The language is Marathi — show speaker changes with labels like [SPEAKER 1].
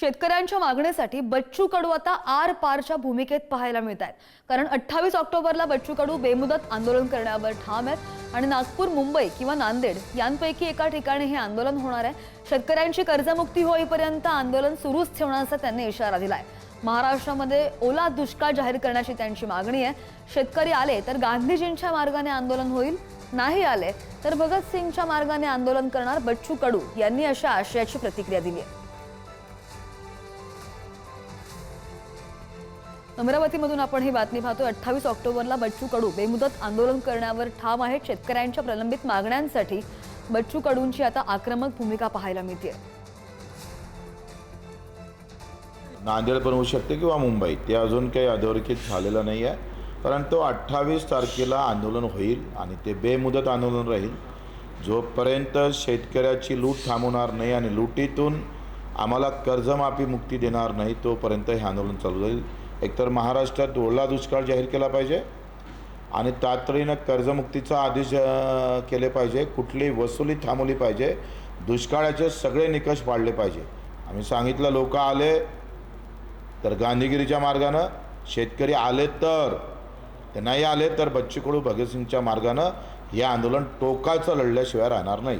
[SPEAKER 1] शेतकऱ्यांच्या मागणीसाठी बच्चू कडू आता आर पारच्या भूमिकेत पाहायला मिळत आहेत। कारण 28 ऑक्टोबरला बच्चू कडू बेमुदत आंदोलन करण्यावर ठाम आहेत आणि नागपूर, मुंबई किंवा नांदेड यांपैकी एका ठिकाणी हे आंदोलन होणार आहे। शेतकऱ्यांची कर्जमुक्ती होईपर्यंत आंदोलन सुरूच ठेवण्याचा त्यांनी इशारा दिलाय। महाराष्ट्रामध्ये ओला दुष्काळ जाहीर करण्याची त्यांची मागणी आहे। शेतकरी आले तर गांधीजींच्या मार्गाने आंदोलन होईल, नाही आले तर भगतसिंगच्या मार्गाने आंदोलन करणार बच्चू कडू यांनी अशा आशयाची प्रतिक्रिया दिली आहे। अमरावतीमधून आपण ही बातमी पाहतो। 28 ऑक्टोबरला बच्चू कडू बेमुदत आंदोलन करण्यावर ठाम आहेत। शेतकऱ्यांच्या प्रलंबित मागण्यांसाठी बच्चू कडूंची आता आक्रमक भूमिका पाहायला मिळते।
[SPEAKER 2] नांदेड पण होऊ शकते किंवा मुंबई, ते अजून काही अधोरेखित झालेलं नाही आहे, परंतु 28 तारखेला आंदोलन होईल आणि ते बेमुदत आंदोलन राहील। जोपर्यंत शेतकऱ्याची लूट थांबवणार नाही आणि लुटीतून आम्हाला कर्जमाफी मुक्ती देणार नाही तोपर्यंत हे आंदोलन चालू राहील। एकतर महाराष्ट्रात ओला दुष्काळ जाहीर केला पाहिजे आणि तातडीनं कर्जमुक्तीचा आदेश केले पाहिजे, कुठली वसुली थांबवली पाहिजे, दुष्काळाचे सगळे निकष पाळले पाहिजे। आम्ही सांगितलं, लोक आले तर गांधीगिरीच्या मार्गानं, शेतकरी आले तर, ते नाही आले तर बच्चू कडू भगतसिंगच्या मार्गानं हे आंदोलन टोकाचं लढल्याशिवाय राहणार नाही।